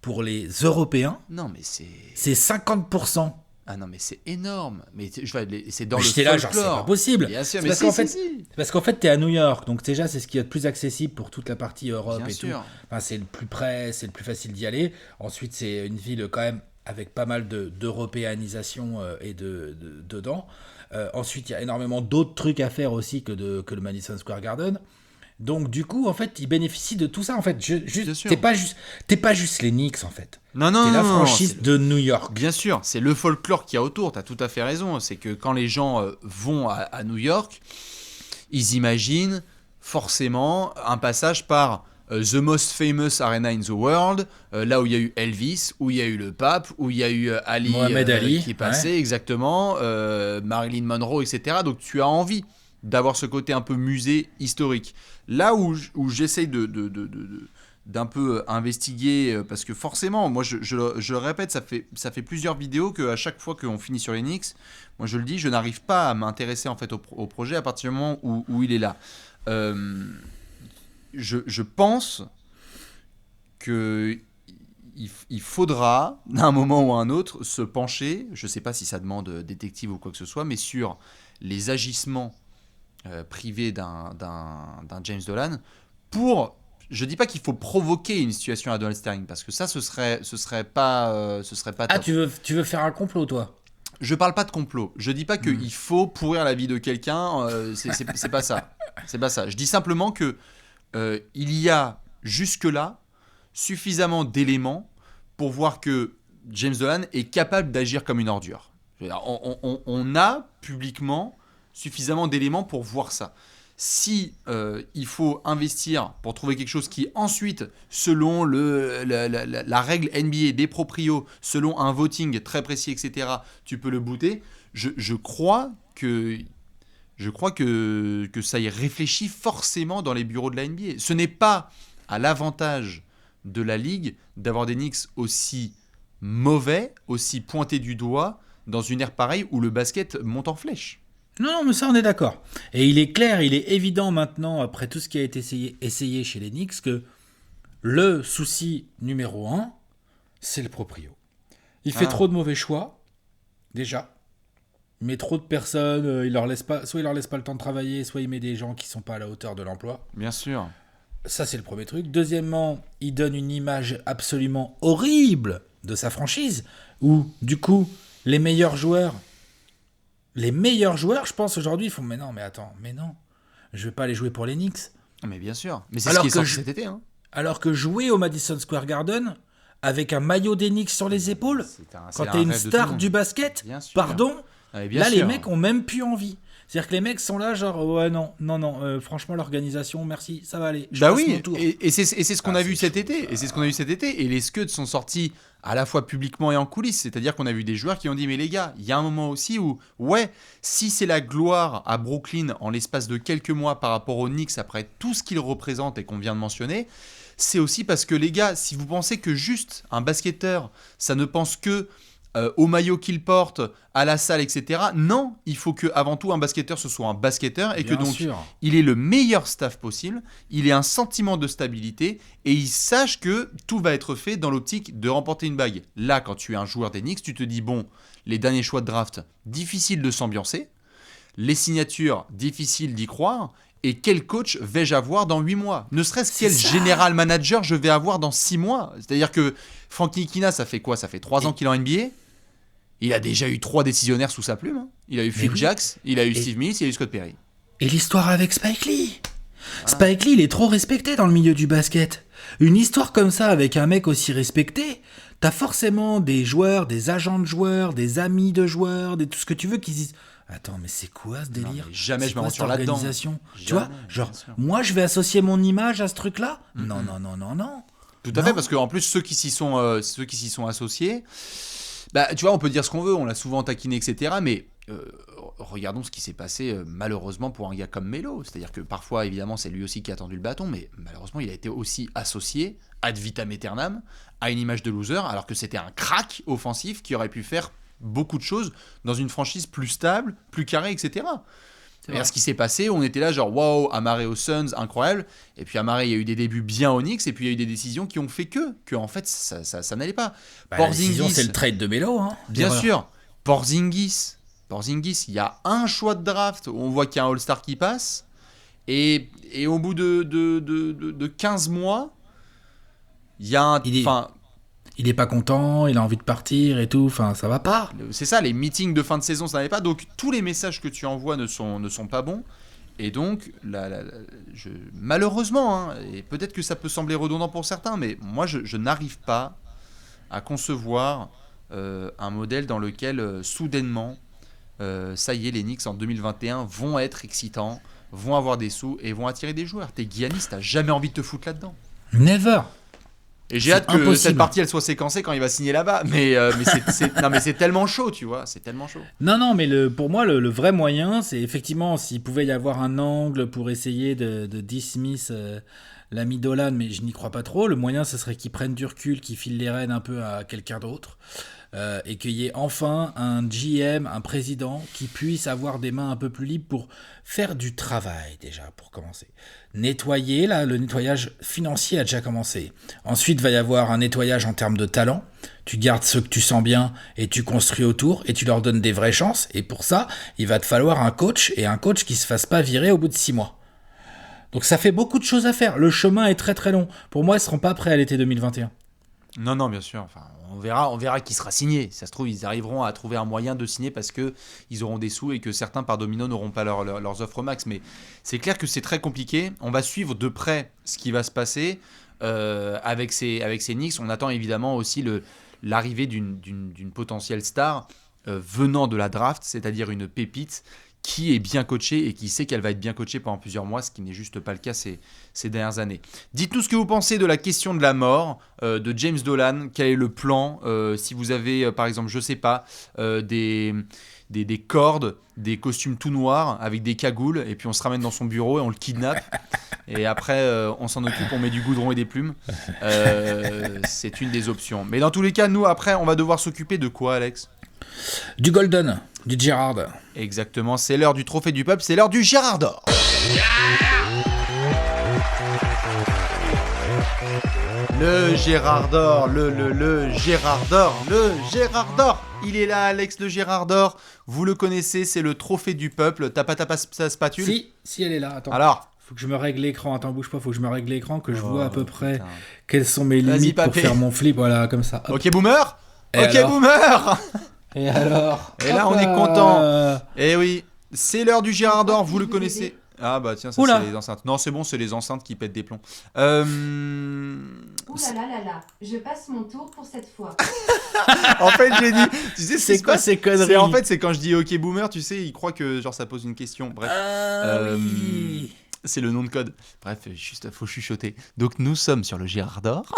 pour les Européens, non, mais c'est 50%. Ah non, mais c'est énorme. Mais c'est dans mais le folklore. Là, genre, c'est pas possible. Bien sûr, c'est parce qu'en fait, t'es à New York, donc déjà, c'est ce qu'il y a de plus accessible pour toute la partie Europe. Bien et sûr. Tout. Enfin, c'est le plus près, c'est le plus facile d'y aller. Ensuite, c'est une ville quand même avec pas mal d'européanisation et dedans. Ensuite, il y a énormément d'autres trucs à faire aussi que le Madison Square Garden. Donc du coup, en fait, ils bénéficient de tout ça. En fait, t'es pas juste les Knicks, en fait. Non, t'es la franchise de New York. Bien sûr, c'est le folklore qu'il y a autour. T'as tout à fait raison. C'est que quand les gens vont à New York, ils imaginent forcément un passage par the most famous arena in the world, là où il y a eu Elvis, où il y a eu le pape, où il y a eu Mohamed Ali qui est passé, exactement, Marilyn Monroe, etc. Donc tu as envie d'avoir ce côté un peu musée historique. Là où j'essaye d'un peu investiguer, parce que forcément, moi je le répète, ça fait plusieurs vidéos qu'à chaque fois qu'on finit sur les Knicks, moi je le dis, je n'arrive pas à m'intéresser en fait au projet à partir du moment où il est là. Je pense qu'il faudra, à un moment ou à un autre, se pencher, je ne sais pas si ça demande détective ou quoi que ce soit, mais sur les agissements privé d'un James Dolan pour... Je dis pas qu'il faut provoquer une situation à Donald Sterling parce que ça ce serait pas Ah, top. tu veux faire un complot, toi? Je parle pas de complot. Je dis pas qu'il faut pourrir la vie de quelqu'un. C'est pas ça. C'est pas ça. Je dis simplement que il y a jusque-là suffisamment d'éléments pour voir que James Dolan est capable d'agir comme une ordure. Je veux dire, on a publiquement suffisamment d'éléments pour voir ça. Si il faut investir pour trouver quelque chose qui ensuite, selon la règle NBA des proprios, selon un voting très précis, etc., tu peux le booter, je crois que ça y réfléchit forcément dans les bureaux de la NBA. Ce n'est pas à l'avantage de la Ligue d'avoir des Knicks aussi mauvais, aussi pointés du doigt, dans une ère pareille où le basket monte en flèche. Non, mais ça, on est d'accord. Et il est clair, il est évident maintenant, après tout ce qui a été essayé chez les Knicks, que le souci numéro 1, c'est le proprio. Il fait trop de mauvais choix, déjà. Il met trop de personnes, soit il leur laisse pas le temps de travailler, soit il met des gens qui sont pas à la hauteur de l'emploi. Bien sûr. Ça, c'est le premier truc. Deuxièmement, il donne une image absolument horrible de sa franchise, où, du coup, les meilleurs joueurs, je pense aujourd'hui, ils font mais non, je vais pas aller jouer pour les Knicks. Mais bien sûr. Mais c'est ce qui est sorti cet été. Hein. Alors que jouer au Madison Square Garden avec un maillot des Knicks sur les épaules, quand t'es une star du basket, pardon, là les mecs ont même plus envie. C'est-à-dire que les mecs sont là genre ouais non, franchement l'organisation, merci, ça va aller. Bah oui, et c'est ce qu'on a vu cet été. Et c'est ce qu'on a vu cet été. Et les Scuds sont sortis à la fois publiquement et en coulisses. C'est-à-dire qu'on a vu des joueurs qui ont dit mais les gars, il y a un moment aussi où ouais, si c'est la gloire à Brooklyn en l'espace de quelques mois par rapport aux Knicks après tout ce qu'ils représentent et qu'on vient de mentionner, c'est aussi parce que les gars, si vous pensez que juste un basketteur, ça ne pense que au maillot qu'il porte, à la salle, etc. Non, il faut que avant tout un basketteur ce soit un basketteur et que donc il ait le meilleur staff possible, il ait un sentiment de stabilité et il sache que tout va être fait dans l'optique de remporter une bague. Là, quand tu es un joueur des Knicks, tu te dis bon, les derniers choix de draft, difficile de s'ambiancer, les signatures, difficile d'y croire. Et quel coach vais-je avoir dans 8 mois ? Ne serait-ce quel général manager je vais avoir dans 6 mois ? C'est-à-dire que Frank Ntilikina, ça fait quoi ? Ça fait 3 ans qu'il est en NBA. Il a déjà eu 3 décisionnaires sous sa plume. Hein. Il a eu Phil Jackson, il a eu Steve Mills, il a eu Scott Perry. Et l'histoire avec Spike Lee. Spike Lee, il est trop respecté dans le milieu du basket. Une histoire comme ça avec un mec aussi respecté, t'as forcément des joueurs, des agents de joueurs, des amis de joueurs, tout ce que tu veux qui disent attends, mais c'est quoi ce délire ? Non, jamais je m'aventure là-dedans. Tu vois, genre, moi je vais associer mon image à ce truc-là ? Non. Tout à fait, parce qu'en plus, ceux qui s'y sont associés, bah, tu vois, on peut dire ce qu'on veut, on l'a souvent taquiné, etc. Mais regardons ce qui s'est passé malheureusement pour un gars comme Melo. C'est-à-dire que parfois, évidemment, c'est lui aussi qui a tendu le bâton, mais malheureusement, il a été aussi associé ad vitam aeternam à une image de loser, alors que c'était un crack offensif qui aurait pu faire beaucoup de choses dans une franchise plus stable, plus carrée, etc. Et ce qui s'est passé, on était là genre waouh, Amaré aux Suns, incroyable. Et puis Amaré, il y a eu des débuts bien aux Knicks, et puis il y a eu des décisions qui ont fait que en fait ça n'allait pas. La décision, c'est le trade de Melo, hein. Bien sûr. Porzingis, il y a un choix de draft où on voit qu'il y a un All-Star qui passe, et au bout de 15 mois, il y a un... Il est pas content, il a envie de partir et tout, enfin ça va pas. C'est ça, les meetings de fin de saison, ça n'allait pas, donc tous les messages que tu envoies ne sont pas bons, et donc malheureusement, hein, et peut-être que ça peut sembler redondant pour certains, mais moi je n'arrive pas à concevoir un modèle dans lequel soudainement, ça y est, les Knicks en 2021 vont être excitants, vont avoir des sous et vont attirer des joueurs. T'es Giannis, t'as jamais envie de te foutre là-dedans. Never. Et j'ai hâte que cette partie elle soit séquencée quand il va signer là-bas. Mais c'est tellement chaud, tu vois. C'est tellement chaud. Non, mais pour moi, le vrai moyen, c'est effectivement s'il pouvait y avoir un angle pour essayer de dismiss l'ami Dolan, mais je n'y crois pas trop. Le moyen, ce serait qu'il prenne du recul, qu'il file les rênes un peu à quelqu'un d'autre. et qu'il y ait enfin un GM, un président qui puisse avoir des mains un peu plus libres pour faire du travail déjà, pour commencer. Nettoyer, là, le nettoyage financier a déjà commencé. Ensuite, va y avoir un nettoyage en termes de talent. Tu gardes ceux que tu sens bien et tu construis autour et tu leur donnes des vraies chances. Et pour ça, il va te falloir un coach qui se fasse pas virer au bout de 6 mois. Donc ça fait beaucoup de choses à faire. Le chemin est très très long. Pour moi, ils seront pas prêts à l'été 2021. Non, bien sûr. Enfin, on verra qui sera signé. Si ça se trouve, ils arriveront à trouver un moyen de signer parce que ils auront des sous et que certains par domino n'auront pas leurs offres max. Mais c'est clair que c'est très compliqué. On va suivre de près ce qui va se passer avec ces Knicks. On attend évidemment aussi l'arrivée d'une potentielle star venant de la draft, c'est-à-dire une pépite qui est bien coachée et qui sait qu'elle va être bien coachée pendant plusieurs mois, ce qui n'est juste pas le cas ces dernières années. Dites-nous ce que vous pensez de la question de la mort de James Dolan. Quel est le plan si vous avez, par exemple, je sais pas, des cordes, des costumes tout noirs avec des cagoules, et puis on se ramène dans son bureau et on le kidnappe. Et après, on s'en occupe, on met du goudron et des plumes. C'est une des options. Mais dans tous les cas, nous, après, on va devoir s'occuper de quoi, Alex ? Du Golden, du Gerrard. Exactement, c'est l'heure du trophée du peuple, c'est l'heure du Gérard d'or. Le Gérard d'or, le Gérard d'or, le Gérard d'or. Il est là, Alex, le Gérard d'or. Vous le connaissez, c'est le trophée du peuple. T'as pas ta spatule ? Si, elle est là. Attends. Alors ? Faut que je me règle l'écran. Attends, bouge pas. Faut que je me règle l'écran, que je vois à peu près quelles sont mes limites pour faire mon flip. Voilà, comme ça. Hop. Ok, boomer. Et ok, alors boomer. Et alors ? Et là, on est content. Et oui, c'est l'heure du Gérard d'or, vous le connaissez. Ah bah tiens, ça Oula. c'est les enceintes. Non, c'est bon, c'est les enceintes qui pètent des plombs. Ouh là là, je passe mon tour pour cette fois. En fait, j'ai dit, tu sais, C'est quoi ces conneries ? En fait, c'est quand je dis OK boomer, tu sais, il croit que genre ça pose une question. Bref. Oui. C'est le nom de code. Bref, juste faut chuchoter. Donc nous sommes sur le Gérard d'or.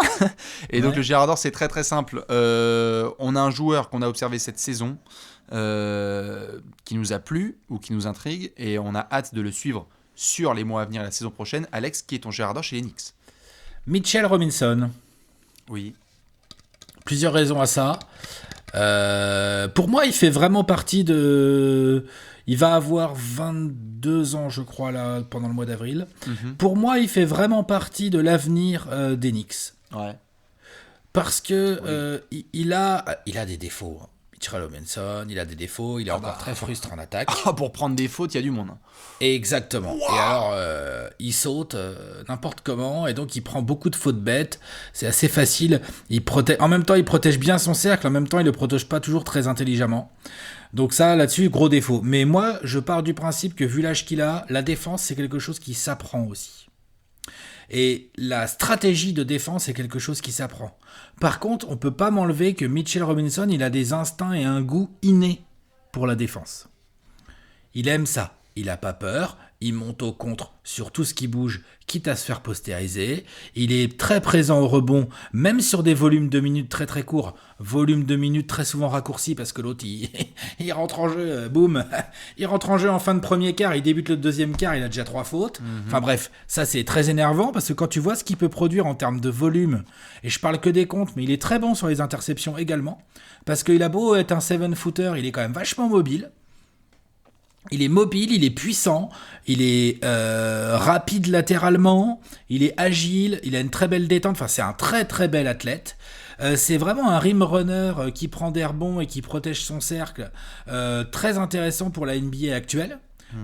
Et donc le Gérard d'or, c'est très très simple. On a un joueur qu'on a observé cette saison qui nous a plu ou qui nous intrigue et on a hâte de le suivre sur les mois à venir, la saison prochaine. Alex, qui est ton Gérard d'or chez les Knicks ? Mitchell Robinson. Oui. Plusieurs raisons à ça. Pour moi, il fait vraiment partie de... Il va avoir 22 ans, je crois, là, pendant le mois d'avril. Mm-hmm. Pour moi, il fait vraiment partie de l'avenir des Knicks. Ouais. Parce que il a des défauts. Mitchell Robinson, il a des défauts. Il est encore très frustrant en attaque. Pour prendre des fautes, il y a du monde. Exactement. Wow. Et alors, il saute n'importe comment, et donc il prend beaucoup de fautes bêtes. C'est assez facile. En même temps, il protège bien son cercle. En même temps, il le protège pas toujours très intelligemment. Donc ça, là-dessus, gros défaut. Mais moi, je pars du principe que vu l'âge qu'il a, la défense, c'est quelque chose qui s'apprend aussi. Et la stratégie de défense, c'est quelque chose qui s'apprend. Par contre, on peut pas m'enlever que Mitchell Robinson, il a des instincts et un goût inné pour la défense. Il aime ça. Il a pas peur. Il monte au contre sur tout ce qui bouge, quitte à se faire postériser. Il est très présent au rebond, même sur des volumes de minutes très très courts. Volume de minutes très souvent raccourcis parce que l'autre, il rentre en jeu, boum. Il rentre en jeu en fin de premier quart, il débute le deuxième quart, il a déjà 3 fautes. Enfin bref, ça c'est très énervant parce que quand tu vois ce qu'il peut produire en termes de volume, et je parle que des comptes, mais il est très bon sur les interceptions également, parce qu'il a beau être un 7-footer, il est quand même vachement mobile. Il est mobile, il est puissant, il est rapide latéralement, il est agile, il a une très belle détente, enfin c'est un très très bel athlète. C'est vraiment un rim runner qui prend des rebonds et qui protège son cercle, très intéressant pour la NBA actuelle.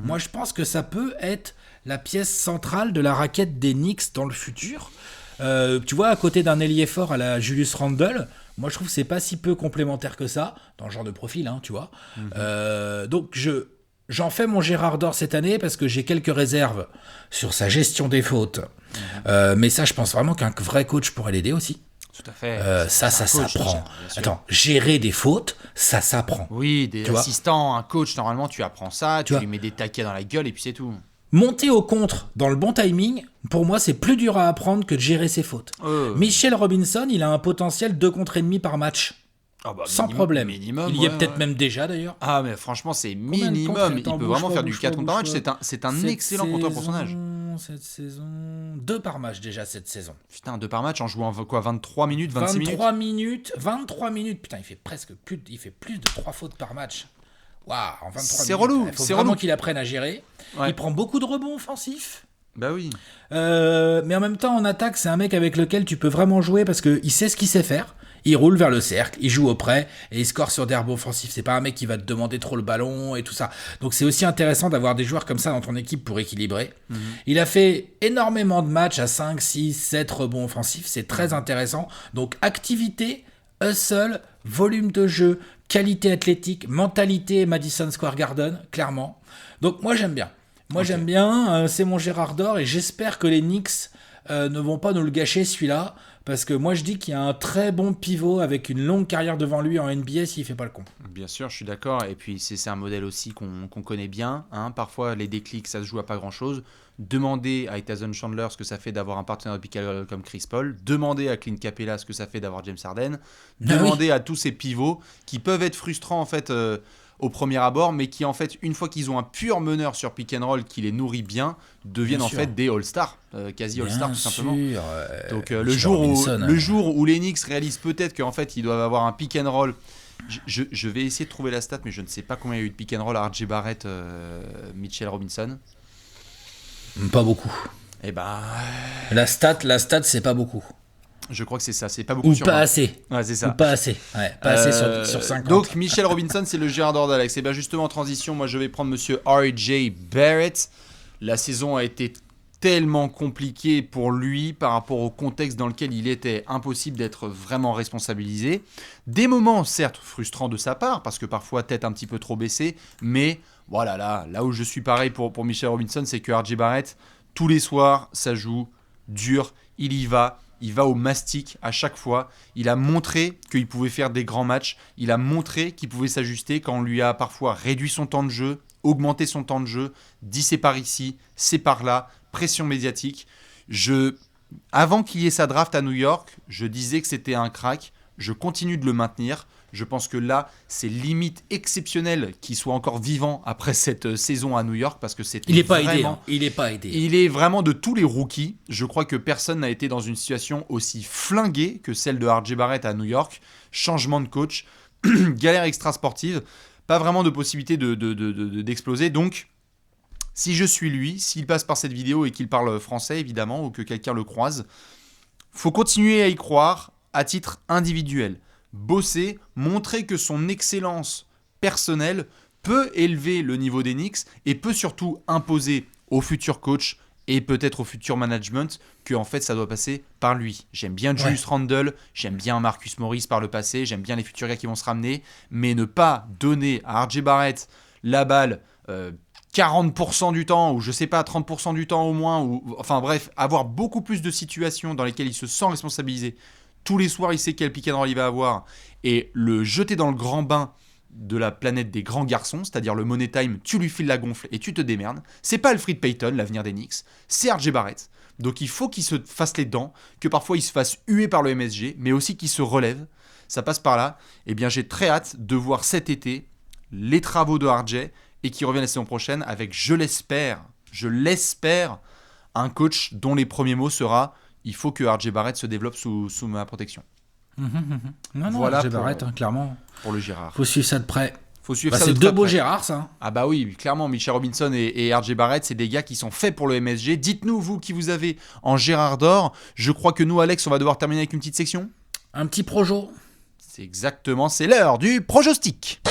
Moi je pense que ça peut être la pièce centrale de la raquette des Knicks dans le futur. Tu vois, à côté d'un ailier fort à la Julius Randle, moi je trouve que c'est pas si peu complémentaire que ça, dans le genre de profil, hein, tu vois. Donc j'en fais mon Gérard d'or cette année parce que j'ai quelques réserves sur sa gestion des fautes. Mais ça, je pense vraiment qu'un vrai coach pourrait l'aider aussi. Tout à fait. Ça s'apprend. Attends, gérer des fautes, ça s'apprend. Oui, des assistants, un coach, normalement, tu apprends ça, tu lui mets des taquets dans la gueule et puis c'est tout. Monter au contre dans le bon timing, pour moi, c'est plus dur à apprendre que de gérer ses fautes. Mitchell Robinson, il a un potentiel 2 contre et demi par match. Sans problème. Minimum, il y est peut-être même déjà d'ailleurs. Ah mais franchement c'est minimum. Il peut vraiment faire du 4 contre par match. C'est un excellent compteur pour son âge. cette saison. 2 par match déjà cette saison. Putain, 2 par match en jouant quoi, 23 minutes, 26 minutes 23 minutes. Putain, il fait plus de 3 fautes par match. Waouh, en 23 c'est minutes. relou, Il faut c'est vraiment relou. qu'il apprenne à gérer. Ouais. Il prend beaucoup de rebonds offensifs. Bah oui. Mais en même temps, en attaque, c'est un mec avec lequel tu peux vraiment jouer parce qu'il sait ce qu'il sait faire. Il roule vers le cercle, il joue auprès et il score sur des rebonds offensifs. C'est pas un mec qui va te demander trop le ballon et tout ça. Donc c'est aussi intéressant d'avoir des joueurs comme ça dans ton équipe pour équilibrer. Il a fait énormément de matchs à 5, 6, 7 rebonds offensifs. C'est très intéressant. Donc activité, hustle, volume de jeu, qualité athlétique, mentalité Madison Square Garden, clairement. Donc moi j'aime bien. J'aime bien, c'est mon Gérard d'or et j'espère que les Knicks ne vont pas nous le gâcher celui-là parce que moi je dis qu'il y a un très bon pivot avec une longue carrière devant lui en NBA s'il fait pas le con. Bien sûr, je suis d'accord. Et puis c'est un modèle aussi qu'on connaît bien. Hein. Parfois les déclics, ça se joue à pas grand-chose. Demandez à Tyson Chandler ce que ça fait d'avoir un partenaire de pick and roll comme Chris Paul. Demandez à Clint Capela ce que ça fait d'avoir James Harden. Demandez à tous ces pivots qui peuvent être frustrants en fait au premier abord, mais qui en fait, une fois qu'ils ont un pur meneur sur pick and roll qui les nourrit bien, deviennent en fait des All-Stars, quasi All-Stars tout simplement. Donc le jour où les Knicks réalisent peut-être qu'en fait ils doivent avoir un pick and roll, je vais essayer de trouver la stat, mais je ne sais pas combien il y a eu de pick and roll à RJ Barrett, Mitchell Robinson. Pas beaucoup. Et bah la stat c'est pas beaucoup. Je crois que c'est ça, c'est pas beaucoup ou sur pas 20. assez. Ouais, c'est ça. Ou pas assez. Ouais, pas assez sur 50. Donc Mitchell Robinson, c'est le Gérard d'or d'Alex. Et bien justement en transition, moi je vais prendre monsieur RJ Barrett. La saison a été tellement compliquée pour lui par rapport au contexte dans lequel il était, impossible d'être vraiment responsabilisé. Des moments certes frustrants de sa part, parce que parfois tête un petit peu trop baissée, mais voilà, là où je suis pareil pour Mitchell Robinson, c'est que RJ Barrett, tous les soirs, ça joue dur, il y va. Il va au mastic à chaque fois. Il a montré qu'il pouvait faire des grands matchs. Il a montré qu'il pouvait s'ajuster quand on lui a parfois réduit son temps de jeu, augmenté son temps de jeu, dit c'est par ici, c'est par là, pression médiatique. Avant qu'il y ait sa draft à New York, je disais que c'était un crack. Je continue de le maintenir. Je pense que là, c'est limite exceptionnel qu'il soit encore vivant après cette saison à New York parce que c'est il n'est pas aidé. Hein. Il n'est pas aidé. Il est vraiment de tous les rookies. Je crois que personne n'a été dans une situation aussi flinguée que celle de RJ Barrett à New York. Changement de coach, galère extra-sportive, pas vraiment de possibilité d'exploser. Donc, si je suis lui, s'il passe par cette vidéo et qu'il parle français évidemment ou que quelqu'un le croise, faut continuer à y croire à titre individuel. Bosser, montrer que son excellence personnelle peut élever le niveau des Knicks et peut surtout imposer au futur coach et peut-être au futur management que en fait ça doit passer par lui. J'aime bien Julius Randle, j'aime bien Marcus Morris par le passé, j'aime bien les futurs gars qui vont se ramener, mais ne pas donner à RJ Barrett la balle 40% du temps, ou je sais pas, 30% du temps au moins, ou enfin bref, avoir beaucoup plus de situations dans lesquelles il se sent responsabilisé. Tous les soirs, il sait quel pick and roll il va avoir. Et le jeter dans le grand bain de la planète des grands garçons, c'est-à-dire le money time, tu lui files la gonfle et tu te démerdes. C'est pas Elfrid Payton, l'avenir des Knicks, c'est RJ Barrett. Donc il faut qu'il se fasse les dents, que parfois il se fasse huer par le MSG, mais aussi qu'il se relève. Ça passe par là. Eh bien, j'ai très hâte de voir cet été les travaux de RJ et qu'il revienne la saison prochaine avec, je l'espère, un coach dont les premiers mots sera il faut que RJ Barrett se développe sous ma protection. Non, voilà RJ Barrett, clairement. Pour le Gérard. Faut suivre ça de près. Faut suivre ça c'est de deux très beaux près. Gérards, ça. Ah bah oui, clairement, Mitchell Robinson et RJ Barrett, c'est des gars qui sont faits pour le MSG. Dites-nous, vous, qui vous avez en Gérard d'or. Je crois que nous, Alex, on va devoir terminer avec une petite section. Un petit projo. C'est l'heure du projostic.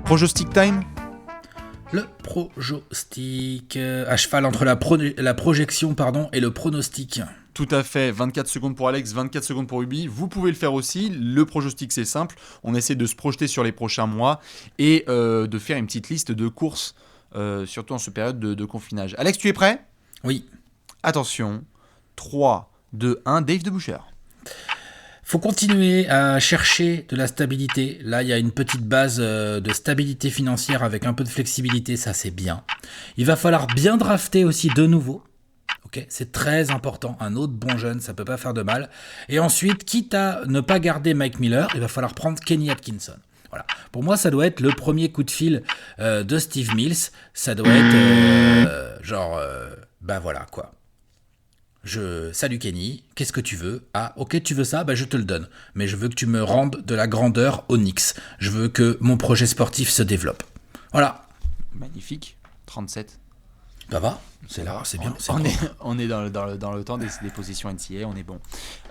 Projostic time. Le projostic, à cheval entre la projection et le pronostic. Tout à fait, 24 secondes pour Alex, 24 secondes pour Ubi. Vous pouvez le faire aussi. Le projostic, c'est simple. On essaie de se projeter sur les prochains mois et de faire une petite liste de courses, surtout en cette période de confinage. Alex, tu es prêt ? Oui. Attention, 3, 2, 1, Dave de Boucher. Faut continuer à chercher de la stabilité. Là, il y a une petite base de stabilité financière avec un peu de flexibilité, ça c'est bien. Il va falloir bien drafter aussi de nouveau. Ok, c'est très important. Un autre bon jeune, ça peut pas faire de mal. Et ensuite, quitte à ne pas garder Mike Miller, il va falloir prendre Kenny Atkinson. Voilà. Pour moi, ça doit être le premier coup de fil de Steve Mills. Ça doit être bah voilà quoi. Salut Kenny, qu'est-ce que tu veux? Ah, ok, tu veux ça? Bah je te le donne. Mais je veux que tu me rendes de la grandeur aux Knicks. Je veux que mon projet sportif se développe. Voilà. Magnifique. 37. Ça va? C'est là, c'est bien. On est dans le temps des positions NCA, on est bon.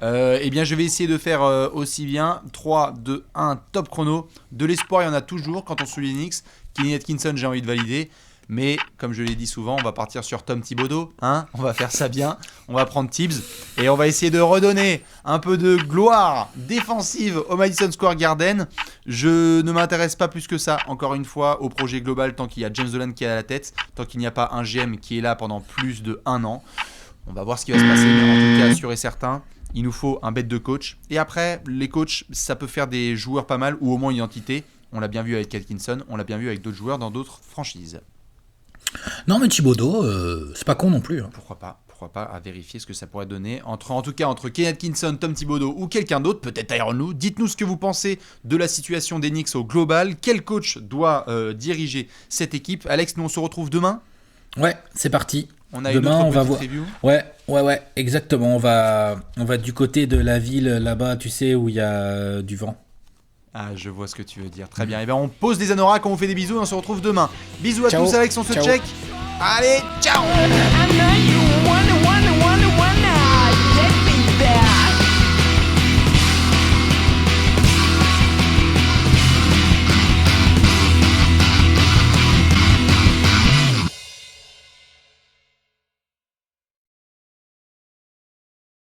Eh bien, je vais essayer de faire aussi bien. 3, 2, 1, top chrono. De l'espoir, il y en a toujours quand on suit les Knicks. Kenny Atkinson, j'ai envie de valider. Mais comme je l'ai dit souvent, on va partir sur Tom Thibodeau, hein, on va faire ça bien, on va prendre Tibbs et on va essayer de redonner un peu de gloire défensive au Madison Square Garden. Je ne m'intéresse pas plus que ça, encore une fois, au projet global tant qu'il y a James Dolan qui est à la tête, tant qu'il n'y a pas un GM qui est là pendant plus de 1 an. On va voir ce qui va se passer, mais en tout cas, sûr et certain, il nous faut un bête de coach. Et après, les coachs, ça peut faire des joueurs pas mal ou au moins une identité. On l'a bien vu avec Atkinson, on l'a bien vu avec d'autres joueurs dans d'autres franchises. Non mais Thibodeau, c'est pas con non plus. Hein. Pourquoi pas, à vérifier ce que ça pourrait donner. En tout cas, entre Kenny Atkinson, Tom Thibodeau ou quelqu'un d'autre, peut-être Tyronn Lue, dites-nous ce que vous pensez de la situation des Knicks au global. Quel coach doit diriger cette équipe? Alex, nous on se retrouve demain? Ouais, c'est parti. On a demain, une on va autre voir. petite review. Ouais, exactement. On va du côté de la ville là-bas, tu sais, où il y a du vent. Ah, je vois ce que tu veux dire. Très bien. Et bien, on pose des anoraks, on vous fait des bisous et on se retrouve demain. Bisous à Ciao. tous, Alex, on se Ciao. check. Allez, ciao! I know you